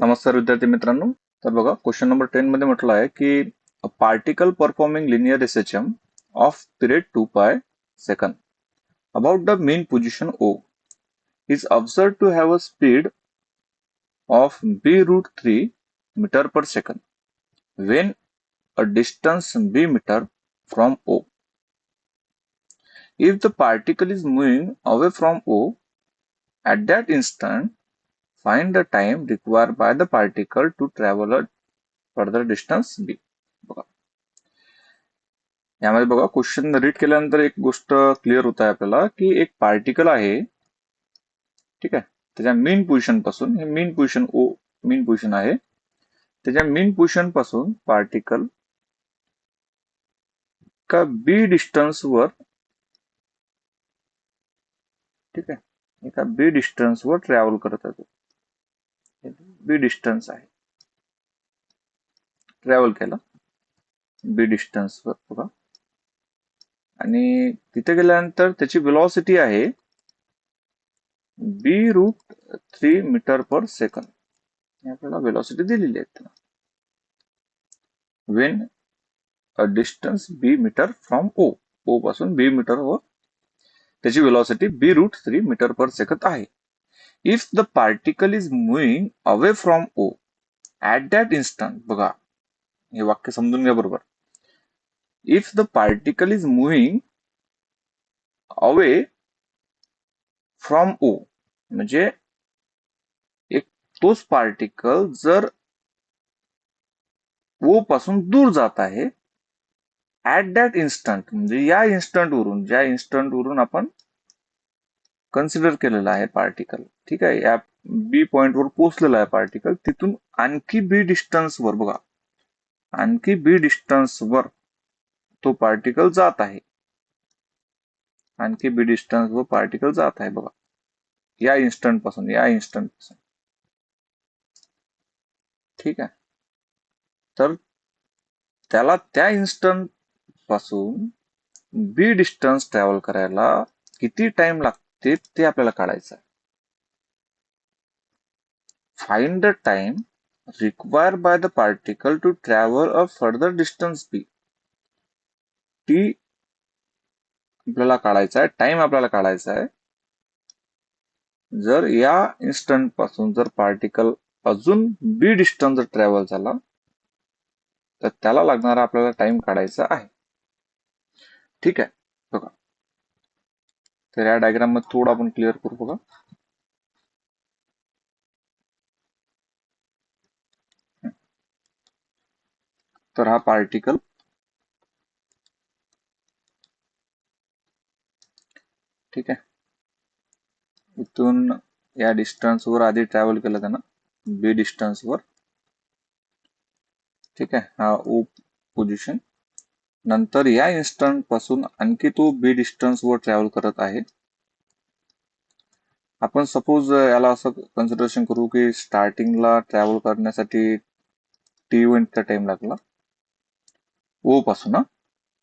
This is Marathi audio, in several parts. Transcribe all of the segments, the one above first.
नमस्कार विद्यार्थी मित्रांनो. तर बघा, क्वेश्चन नंबर 10 मध्ये म्हटलं आहे की a particle performing linear SHM off period 2 pi second about the mean position O is observed to have a speed of b root 3 meter per second when a distance b meter from O. If the particle is moving away from O at that instant, find the time required by the particle to travel a further distance b. बघा, यामध्ये बघा, क्वेश्चन रीड केल्यानंतर एक गोष्ट क्लिअर होत आहे आपल्याला की एक पार्टिकल आहे. ठीक आहे, त्याच्या मेन पोझिशन पासून, हे मेन पोझिशन ओ मेन पोझिशन आहे, त्याच्या मेन पोझिशन पासून पार्टिकल का बी डिस्टन्स वर, ठीक आहे, एका बी डिस्टन्स वर ट्रॅव्हल करत आहे. बी डिस्टन्स आहे, ट्रॅव्हल केला बी डिस्टन्स वर बघा, आणि तिथे गेल्यानंतर त्याची वेलॉसिटी आहे B root 3 metre per second. आपल्याला वेलॉसिटी दिलेली आहे. When a distance B metre from O, O पासून बी मीटर वर त्याची velocity B root 3 metre per second आहे. If the particle is moving away from O at that instant, बघा हे वाक्य समजून घ्या बरोबर. If the particle is moving away from O, म्हणजे एक तोच पार्टिकल जर ओ पासून दूर जात आहे ऍट दॅट इन्स्टंट, म्हणजे या इन्स्टंट वरून, ज्या इन्स्टंट वरून आपण कन्सिडर केलेला आहे पार्टिकल, ठीक आहे, या बी पॉइंट वर पोहोचलेला आहे पार्टिकल, तिथून आणखी बी डिस्टन्स वर बघा, आणखी बी डिस्टन्स वर तो पार्टिकल जात आहे. आणखी बी डिस्टन्स वर पार्टिकल जात आहे बघा, या इन्स्टंट पासून, या इन्स्टंट पासून. ठीक आहे, तर त्याला त्या इन्स्टंट पासून बी डिस्टन्स ट्रॅव्हल करायला किती टाइम लागते ते आपल्याला काढायचं आहे. Find the time required by the particle to travel a further distance b. T आपल्याला काढायचा आहे, टाइम आपल्याला काढायचा आहे. जर या इन्स्टंट पासून जर पार्टिकल अजून बी डिस्टन्स जर ट्रॅव्हल झाला तर त्याला लागणारा आपल्याला टाइम काढायचा आहे. ठीक आहे, बघा, तर या डायग्राम मध्ये थोडं आपण क्लिअर करू बघा. तर हा पार्टिकल, ठीक आहे, इथून या डिस्टन्स वर आधी ट्रॅव्हल केलं त्यानं बी डिस्टन्स वर. ठीक आहे, हा ओ पोझिशन. नंतर या इन्स्टंट पासून आणखी तो बी डिस्टन्स वर ट्रॅव्हल करत आहे. आपण सपोज याला असं कन्सिडरेशन करू की स्टार्टिंगला ट्रॅव्हल करण्यासाठी T1 इतका टाइम लागला ओ पासून,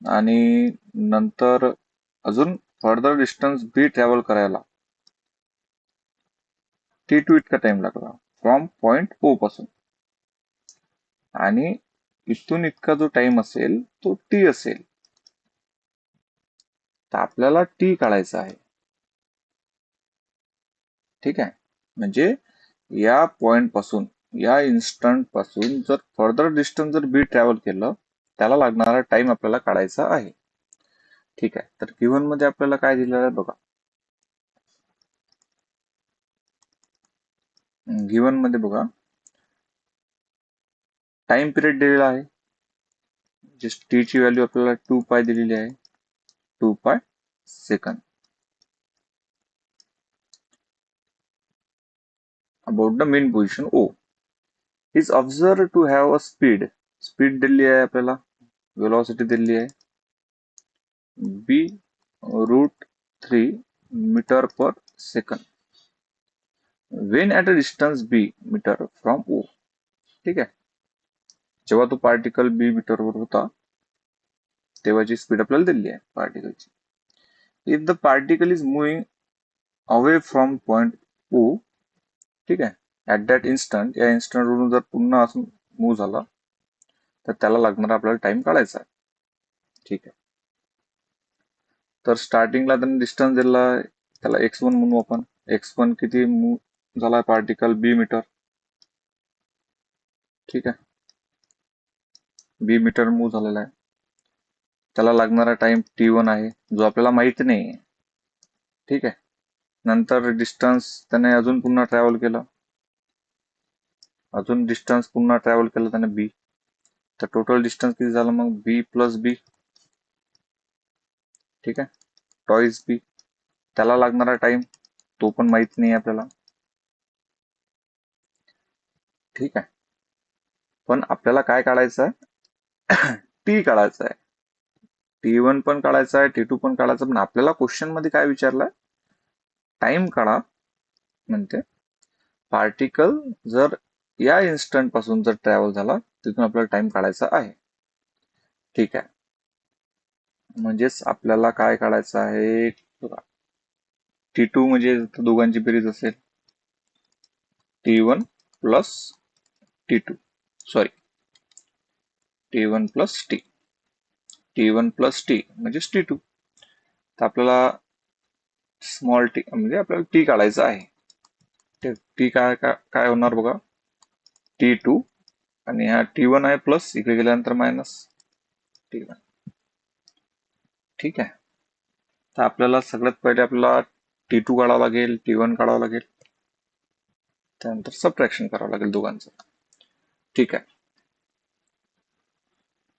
आणि नंतर अजून फर्दर डिस्टन्स बी ट्रॅव्हल करायला T2 इतका टाइम लागला फ्रॉम पॉइंट ओ पासून, आणि इथून इतका जो टाइम असेल तो टी असेल. तर आपल्याला टी काढायचा आहे. ठीक आहे, म्हणजे या पॉइंट पासून, या इन्स्टंट पासून जर फर्दर डिस्टन्स जर बी ट्रॅव्हल केलं त्याला लागणारा टाइम आपल्याला काढायचा आहे. ठीक आहे, तर गिव्हन मध्ये आपल्याला काय दिलेलं आहे बघा. गिव्हन मध्ये बघा, टाइम पिरियड दिलेला आहे, जस्ट टी ची व्हॅल्यू आपल्याला 2 पाय दिलेली आहे, 2 pi second. About the mean position O is observed to have a speed, speed दिली आहे आपल्याला, वेलॉसिटी दिली आहे B root 3 metre per second when at a distance B metre from O. ठीक आहे, जेव्हा तो पार्टिकल बी मीटर वर होता तेव्हाची स्पीड आपल्याला दिली आहे पार्टिकलची. If the particle is moving away from point O, ठीक आहे, ऍट दॅट इन्स्टंट, या इन्स्टंटवरून जर पुन्हा असं मूव्ह झाला तर त्याला लागणारा आपल्याला टाइम काढायचा आहे. ठीक आहे. तर स्टार्टिंगला त्यांनी डिस्टन्स दिला, त्याला x1 म्हणू आपण. x1 किती मूव्ह झाला पार्टिकल? b metre. ठीक आहे, b मीटर मूव्ह झालेला आहे. त्याला लागणारा टाइम t1 आहे, जो आपल्याला माहिती नाही. ठीक आहे. नंतर डिस्टन्स त्याने अजून पुन्हा ट्रॅव्हल केलं, अजून डिस्टन्स पुन्हा ट्रॅव्हल केलं त्याने b. तर टोटल डिस्टन्स किती झालं मग? b plus b. ठीक आहे, टॉईस b. त्याला लागणारा टाइम तो पण माहित नाही आपल्याला. ठीक आहे, पण आपल्याला काय काढायचं आहे? टी काढायचा आहे. T1 पण काढायचा आहे, T2 पण काढायचा. पण आपल्याला क्वेश्चन मध्ये काय विचारलंय? टाइम काढा म्हणते. पार्टिकल जर या इन्स्टंट पासून जर ट्रॅव्हल झाला तिथून आपल्याला टाइम काढायचा आहे. ठीक आहे, म्हणजेच आपल्याला काय काढायचं आहे? T2 म्हणजे दोघांची बेरीज असेल T1 plus T2, sorry T1 plus T1 plus T म्हणजे T2. तर आपल्याला स्मॉल टी म्हणजे आपल्याला टी काढायचा आहे. टी काय काय होणार बघा? T2 आणि हा T1 आहे प्लस, इकडे गेल्यानंतर मायनस T1. ठीक आहे, तर आपल्याला सगळ्यात पहिले आपल्याला T2 काढावं लागेल, T1 काढावं लागेल, त्यानंतर सबट्रॅक्शन करावं लागेल दोघांचं. ठीक आहे,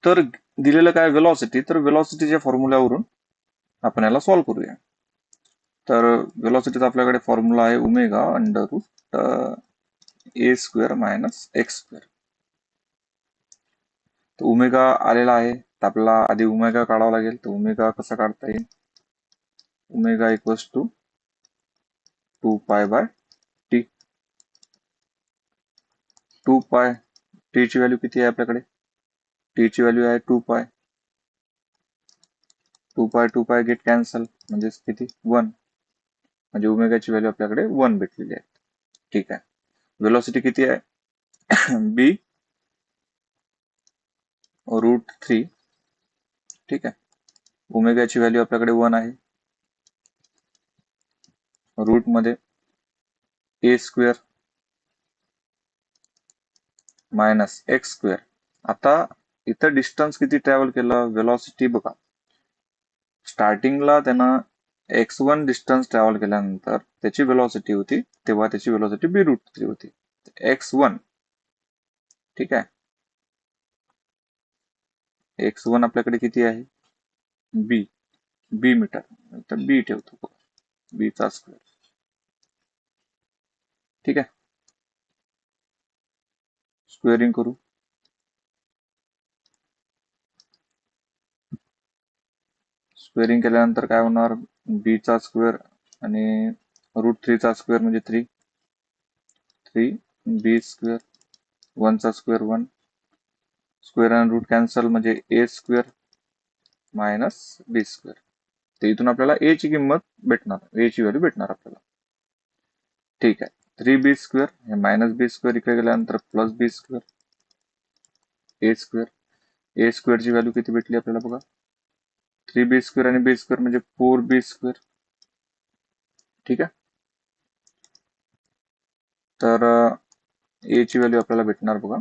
तर दिलेलं काय? व्हेलॉसिटी. तर व्हेलॉसिटीच्या फॉर्म्युल्यावरून आपण याला सॉल्व्ह करूया. तर व्हेलॉसिटीचा आपल्याकडे फॉर्म्युला आहे ओमेगा अंडर रूट ए स्क्वेअर मायनस एक्स स्क्वेअर. तर ओमेगा आलेला आहे, तर आपल्याला आधी ओमेगा काढावा लागेल. तर ओमेगा कसा काढता येईल? Omega equals to 2 pi by T. 2 पाय, टी ची व्हॅल्यू किती आहे आपल्याकडे? टी ची व्हॅल्यू आहे 2 पाय. 2 पाय गेट कॅन्सल, म्हणजे किती? 1. म्हणजे ओमेगाची व्हॅल्यू आपल्याकडे 1 भेटलेली आहे. ठीक आहे, व्हेलॉसिटी किती आहे? B root 3. ठीक आहे, ओमेगाची व्हॅल्यू आपल्याकडे 1 आहे. रूट मध्ये ए स्क्वेअर मायनस एक्स स्क्वेअर. आता इथं डिस्टन्स किती ट्रॅव्हल केलं? व्हेलॉसिटी बघा, स्टार्टिंगला त्यानं x1 डिस्टन्स ट्रॅव्हल केल्यानंतर त्याची व्हेलॉसिटी होती, तेव्हा त्याची व्हेलॉसिटी बी रूट 3 होती. x1, ठीक आहे, x1 आपल्याकडे किती आहे? बी मीटर. तर बी ठेवतो, बी चा स्क्वेअर. ठीक आहे, स्क्वेअरिंग करू. स्क्वेअरिंग केल्यानंतर काय होणार? बी चा स्क्वेअर आणि रूट 3 चा स्क्वेअर म्हणजे 3 बी स्क्वेअर, 1 चा स्क्वेअर 1, स्क्वेअर आणि रूट कॅन्सल म्हणजे ए स्क्वेअर मायनस बी स्क्वेअर. तर इथून आपल्याला ए ची किंमत भेटणार, ए ची व्हॅल्यू भेटणार आपल्याला. ठीक आहे, 3b स्क्वेअर हे मायनस बी स्क्वेअर, इकडे गेल्यानंतर प्लस बी स्क्वेअर, ए स्क्वेअर. ए स्क्वेअर ची व्हॅल्यू किती भेटली आपल्याला बघा? 3b स्क्वेअर आणि बी स्क्वेअर म्हणजे 4b स्क्वेअर. ठीक आहे, तर ए ची व्हॅल्यू आपल्याला भेटणार बघा,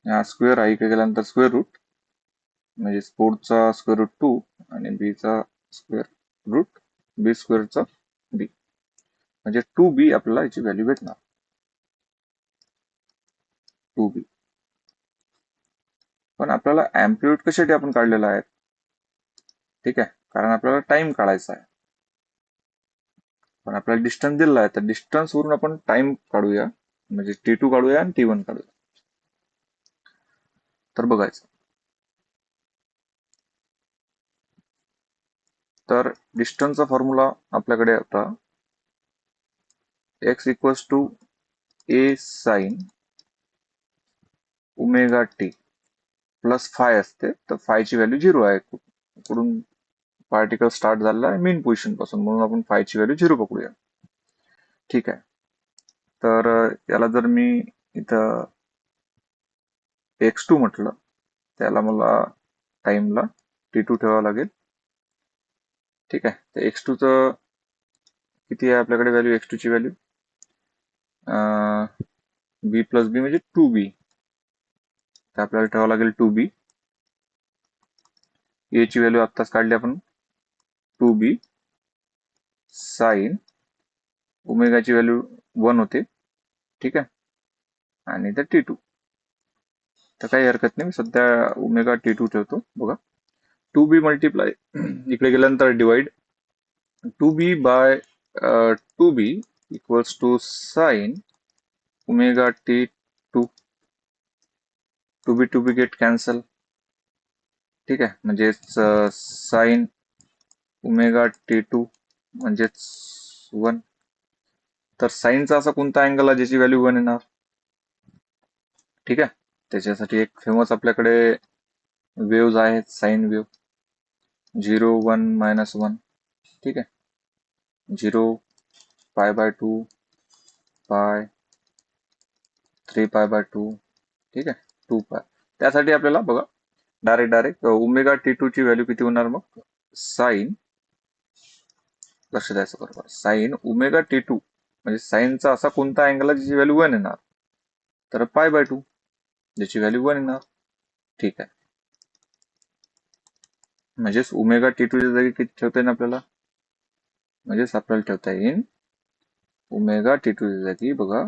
हा स्क्वेअर आहे, इकडे गेल्यानंतर स्क्वेअर रूट म्हणजे 4 चा स्क्वेअर रूट 2 आणि बी चा स्क्वेअर रूट बी स्क्वेअरचा बी, म्हणजे 2b आपल्याला याची व्हॅल्यू भेटणार, 2b. पण आपल्याला अँप्लिट्यूड कशासाठी आपण काढलेला आहे? ठीक आहे, कारण आपल्याला टाइम काढायचा आहे. पण आपल्याला डिस्टन्स दिलेला आहे, तर डिस्टन्स वरून आपण टाइम काढूया, म्हणजे T2 काढूया आणि T1 काढूया. तर बघायचं, तर डिस्टन्सचा फॉर्म्युला आपल्याकडे आता x equals to a sine omega t plus phi असते. तर फायची व्हॅल्यू 0 आहे, इकडून पार्टिकल स्टार्ट झालेला आहे मेन पोझिशन पासून, म्हणून आपण फायची व्हॅल्यू 0 पकडूया. ठीक आहे. तर याला जर मी इथं x2 म्हटलं, त्याला मला टाइमला t2 ठेवावं लागेल. ठीक आहे. तर x2 चं किती आहे आपल्याकडे व्हॅल्यू, x2 ची व्हॅल्यू b प्लस बी म्हणजे 2b. तर आपल्याला ठेवावं लागेल 2b. a ची व्हॅल्यू आत्ताच काढली आपण, 2b साइन ओमेगाची व्हॅल्यू 1 होते. ठीक आहे. आणि तर t2. तर काही हरकत नाही, मी सध्या ओमेगा t2 ठेवतो. बघा 2b मल्टिप्लाय इकडे गेल्यानंतर divide 2b by 2b equals to sine omega t2. 2b get cancel. ठीक आहे. म्हणजेच साइन ओमेगा t2 म्हणजेच 1. तर साइनचा असा कोणता अँगल आहे ज्याची व्हॅल्यू 1 येणार? ठीक आहे. त्याच्यासाठी एक फेमस आपल्याकडे वेव्ज आहेत, साइन वेव्ह 0 1 -1. ठीक आहे. 0 पाय बाय 2 पाय 3 पाय बाय 2. ठीक आहे. 2 पाय. त्यासाठी आपल्याला बघा डायरेक्ट ओमेगा t2 ची व्हॅल्यू किती होणार मग? साइन, लक्ष द्यायचं बरोबर, साइन ओमेगा t2 म्हणजे साइनचा असा कोणता अँगल आहे ज्याची व्हॅल्यू 1 येणार? तर पाय बाय 2 ज्याची व्हॅल्यू 1 येणार. ठीक आहे. म्हणजेच ओमेगा t2 च्या जागी किती ठेवता येईल आपल्याला? म्हणजेच आपल्याला ठेवता येईल ओमेगा t2 च्या जागी बघा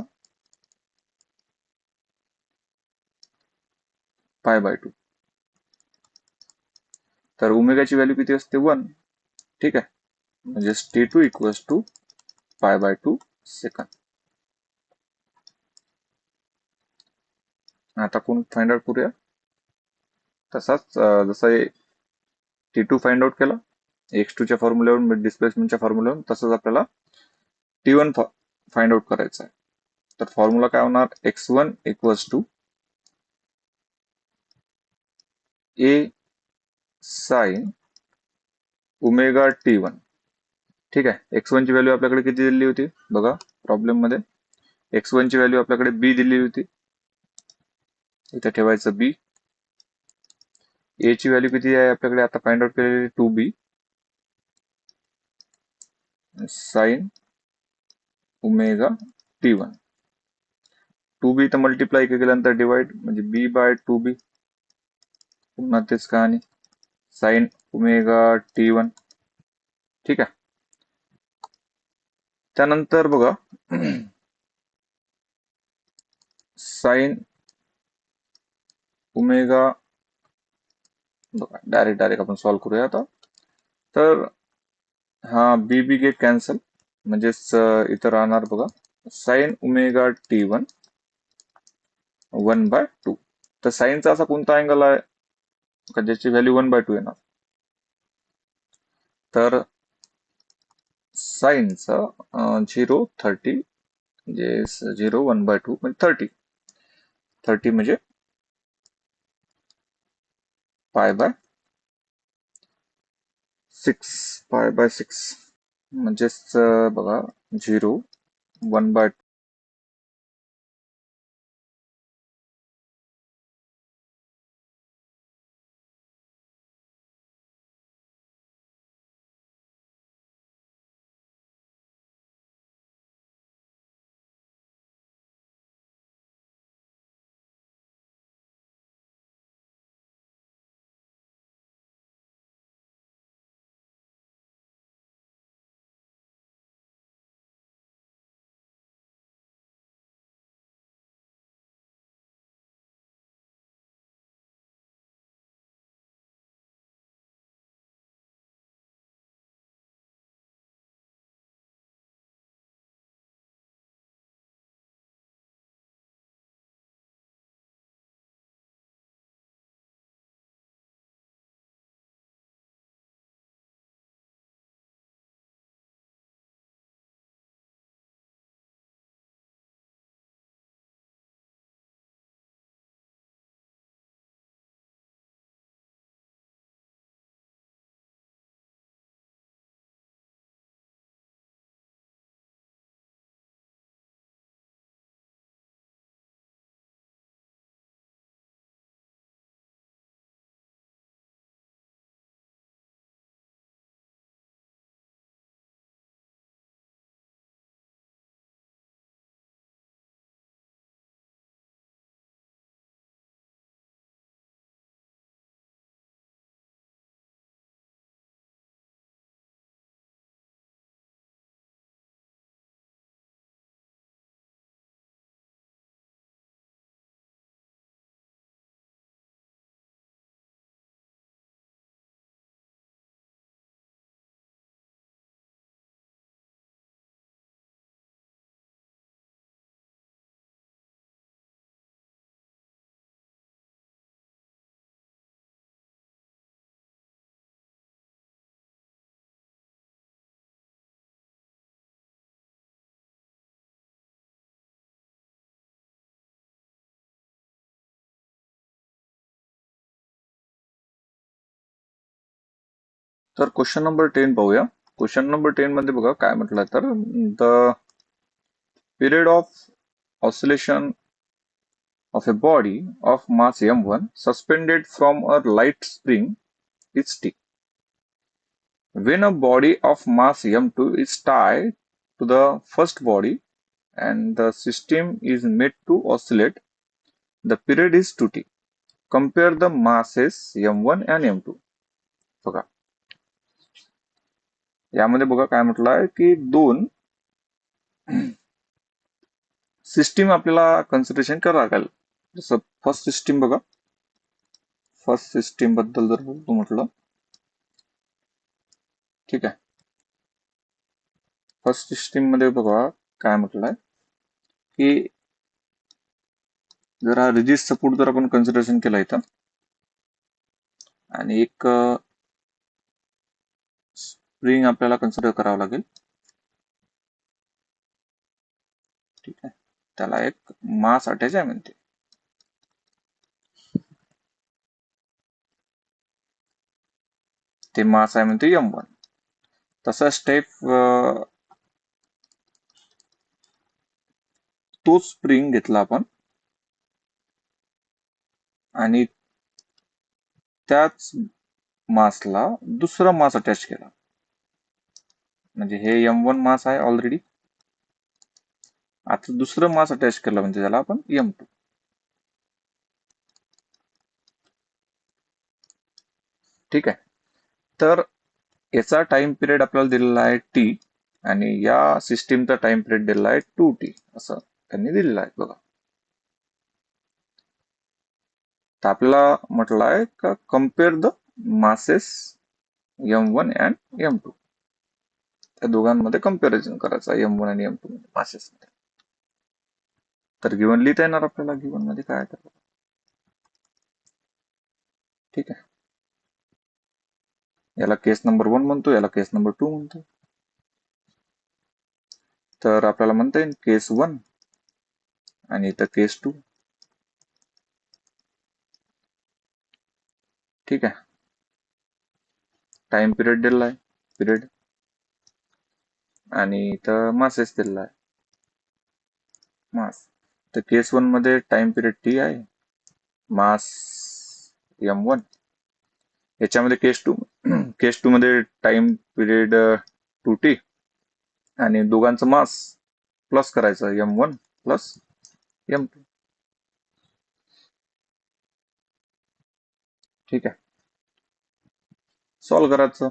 पाय बाय 2. तर ओमेगाची व्हॅल्यू किती असते? 1. ठीक आहे. म्हणजेच t2 equals to pi by 2 second. आता कोण फाइंड आउट करूया. तसाच जसं t2 फाइंड आउट केला x2 च्या फॉर्म्युल्यावरून, डिस्प्लेसमेंटच्या फॉर्म्युल्यावरून, तसंच आपल्याला t1 फाइंड आउट करायचा आहे. तर फॉर्म्युला काय होणार? x1 equals to a sine omega t1. ठीक आहे. x1 ची व्हॅल्यू आपल्याकडे किती दिली होती बघा प्रॉब्लेम मध्ये? x1 ची व्हॅल्यू आपल्याकडे b दिली होती. इथे ठेवायचं b. a ची व्हॅल्यू किती आहे आपल्याकडे आता फाइंड आउट केलेली? 2b sign omega t1. 2b तर मल्टिप्लाय केल्यानंतर डिवाइड म्हणजे b बाय 2b. पुन्हा तेच कहाणी, साइन ओमेगा t1. ठीक आहे. त्यानंतर बघा साइन ओमेगा, बघा डायरेक्ट आपण सॉल्व्ह करूया आता. तर हा बी गेट कॅन्सल, म्हणजेच इथं राहणार बघा साइन ओमेगा t1 1 बाय 2. तर साइनचा असा कोणता अँगल आहे का ज्याची व्हॅल्यू 1 बाय 2 येणार? तर साइनचा 0 30 म्हणजे 0 1 बाय 2 म्हणजे 30 म्हणजे पाय बाय 6 म्हणजेच बघा 0 1 बाय तर क्वेश्चन नंबर 10 पाहूया. क्वेश्चन नंबर 10 मध्ये बघा काय म्हटलं तर the period of oscillation of a body of mass m1 suspended from a light spring is t. When a body of mass m2 is tied to the first body and the system is made to oscillate, the period is 2t. Compare the masses m1 and m2. बघा यामध्ये बघा काय म्हटलं आहे की दोन सिस्टीम आपल्याला कन्सिडरेशन करावं लागेल. जसं फर्स्ट सिस्टीम बघा, फर्स्ट सिस्टीम बद्दल जर बोलतो म्हटलं, ठीक आहे. फर्स्ट सिस्टीम मध्ये बघा काय म्हटलंय की जर हा रिजिड सपोर्ट जर आपण कन्सिडरेशन केला इथं आणि एक स्प्रिंग आपल्याला कन्सिडर करावं लागेल, ठीक आहे. त्याला एक मास अटॅच आहे म्हणते. ते मास आहे म्हणते m1. तसा स्टेप तो स्प्रिंग घेतला आपण आणि त्याच मासला दुसरा मास अटॅच केला. म्हणजे हे m1 मास आहे ऑलरेडी, आता दुसरं मास अटॅच केलं म्हणजे त्याला आपण m2. ठीक आहे. तर याचा टाइम पिरियड आपल्याला दिलेला आहे t आणि या सिस्टीमचा टाइम पिरियड दिलेला आहे 2t असं त्यांनी दिलेलं आहे बघा. तर आपल्याला म्हटलं आहे का compare the masses m1 and m2. त्या दोघांमध्ये कम्पॅरिझन करायचं m1 आणि m2 मासेस मध्ये. तर गिवन लिहिता येणार आपल्याला गिवन मध्ये काय आहे. ठीक आहे. याला केस नंबर 1 म्हणतो, याला केस नंबर 2 म्हणतो. तर आपल्याला म्हणता येईल केस 1 आणि इथं केस 2. ठीक आहे. टाइम पिरियड दिलेला आहे, पिरियड, आणि इथं मासेस दिलेला आहे, मास. तर केस 1 मध्ये टाइम पिरियड टी आहे, मास m1. याच्यामध्ये केस 2 मध्ये टाइम पिरियड 2t आणि दोघांचं मास प्लस करायचं m1 प्लस m2. ठीक आहे. सॉल्व्ह करायचं.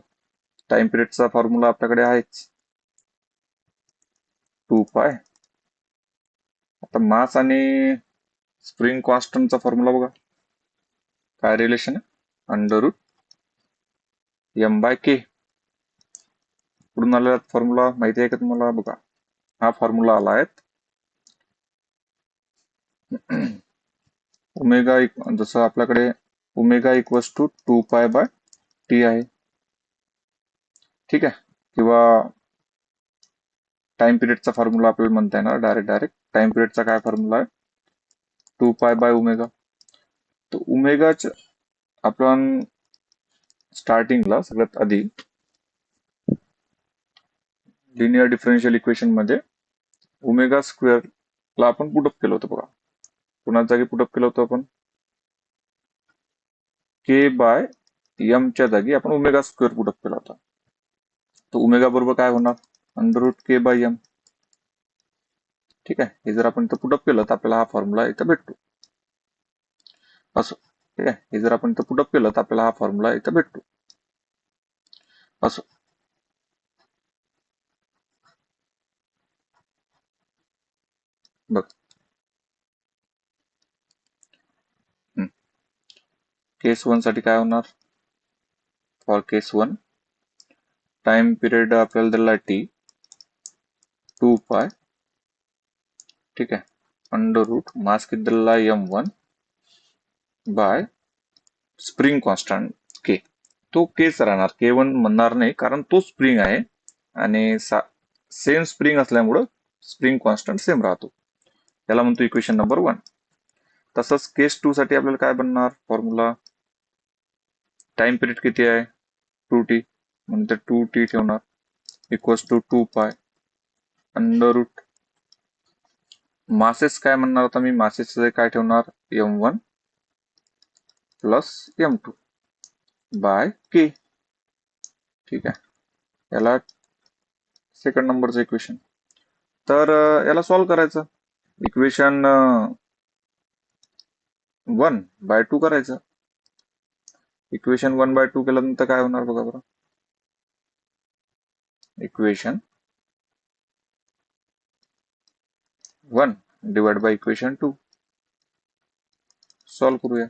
टाइम पिरियडचा फॉर्म्युला आपल्याकडे आहेच, 2 पाय. आता मास आणि स्प्रिंग कॉन्स्टंटचा फॉर्म्युला बघा काय रिलेशन आहे, अंडर रूट m/k. कुठून आलेला फॉर्म्युला माहिती आहे का तुम्हाला? बघा हा फॉर्म्युला आला आहे ओमेगा, जसं आपल्याकडे omega equals to 2 pi by T आहे, ठीक आहे. किंवा टाइम पिरियडचा फॉर्म्युला आपल्याला म्हणता येणार डायरेक्ट टाइम पिरियडचा काय फॉर्म्युला आहे, 2 पाय बाय ओमेगा. तर ओमेगाच आपण स्टार्टिंगला सगळ्यात आधी लिनियर डिफरन्शियल इक्वेशन मध्ये ओमेगा स्क्वेअर ला आपण पुटअप केलं होतं बघा. कुणाच्या जागी पुटअप केलं होतं आपण, के बाय एम च्या जागी आपण ओमेगा स्क्वेअर पुटअप केला होता. तर ओमेगा बरोबर काय होणार, अंडर रूट के बाय एम. ठीक आहे. हे जर आपण इथं पुटअप केलं तर आपल्याला हा फॉर्म्युला इथं भेटतो असं. ठीक आहे. हे जर आपण इथं पुटअप केलं तर आपल्याला हा फॉर्म्युला इथं भेटतो असं. बघ केस 1 साठी काय होणार, फॉर केस 1 टाइम पिरियड आपल्याला दिला टी 2 पाय, ठीक आहे, अंडर रूट मास किती दिलेला m1 बाय स्प्रिंग कॉन्स्टंट के. तो केच राहणार, k1 म्हणणार नाही कारण तो स्प्रिंग आहे आणि सेम स्प्रिंग असल्यामुळं स्प्रिंग कॉन्स्टंट सेम राहतो. याला म्हणतो इक्वेशन नंबर 1. तसंच केस 2 साठी आपल्याला काय बनणार फॉर्म्युला, टाइम पिरियड किती आहे 2t म्हणून ते 2t ठेवणार equals to 2 under root masses काय म्हणणार आता मी मासेस काय ठेवणार m1 plus m2 by k. ठीक आहे, याला सेकंड नंबरचं इक्वेशन. तर याला सॉल्व्ह करायचं. इक्वेशन 1/2 करायचं. इक्वेशन 1/2 केल्यानंतर काय होणार बघा बरं. Equation 1 divide by equation 2 solve करूया.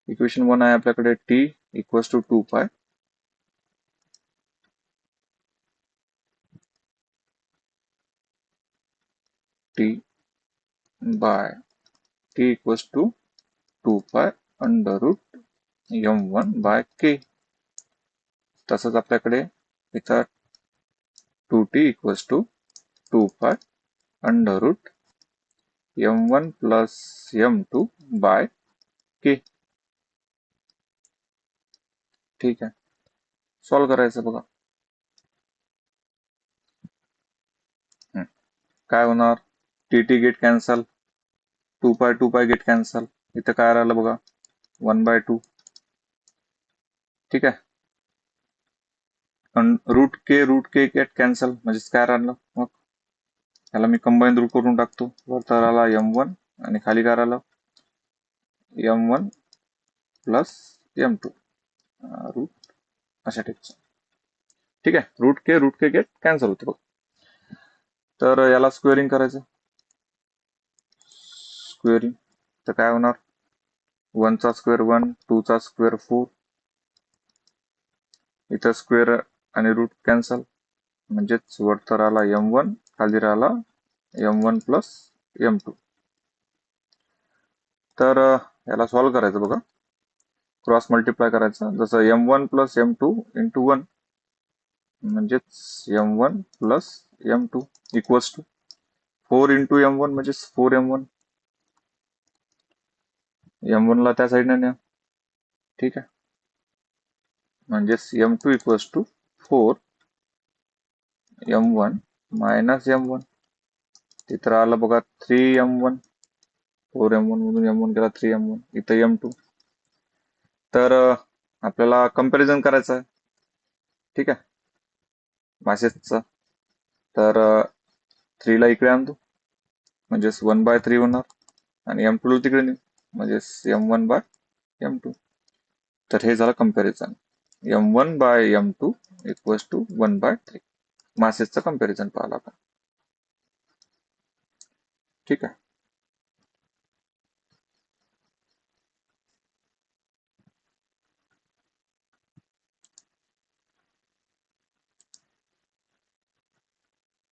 इक्वेशन 1 आहे आपल्याकडे t equals to 2 t by t equals to 2 under root m1 by k. तसंच आपल्याकडे इथं 2t equals to 2 under root m1 plus m2 by k. ठीक आहे, सॉल्व्ह करायचं बघा. काय होणार, t get cancel, 2 get cancel. इथं काय राहिलं बघा 1/2. ठीक आहे, रूट के गेट कॅन्सल म्हणजेच काय राहिलं मग. याला मी कंबाईन रूट करून टाकतो. वरता राहिला m1 आणि खाली काय राहिलं m1 प्लस m2 रूट अशा टाईपचं. ठीक आहे, रूट के गेट कॅन्सल होते बघ. तर याला स्क्वेअरिंग करायचं. स्क्वेअरिंग तर काय होणार 1 चा स्क्वेअर 1, 2 चा स्क्वेअर 4. इथं स्क्वेअर आणि रूट कॅन्सल म्हणजेच वरता राहिला m1 खाली राहिला m1 प्लस m2. तर याला सॉल्व्ह करायचं बघा. क्रॉस मल्टिप्लाय करायचं. जसं m1 प्लस m2 इंटू 1 म्हणजेच m1 plus m2 equals to 4 into m1 म्हणजेच 4m1. m1 ला त्या साईडने न्या. ठीक आहे, म्हणजेच m2 equals to 4 m1 minus m1. तिथं राहिलं बघा 3m1. 4m1 मधून m1 गेला 3m1. इथं m2. तर आपल्याला कंपॅरिझन करायचं आहे. ठीक आहे, मासेसचं. तर 3 ला इकडे आणतो म्हणजेच 1/3 होणार आणि m2 तिकडे नेऊ म्हणजेच m1 बाय m2. तर हे झालं comparison. m1 by m2 equals to 1/3. मासेसचं कंपॅरिझन पाहिलं आपण. ठीक आहे.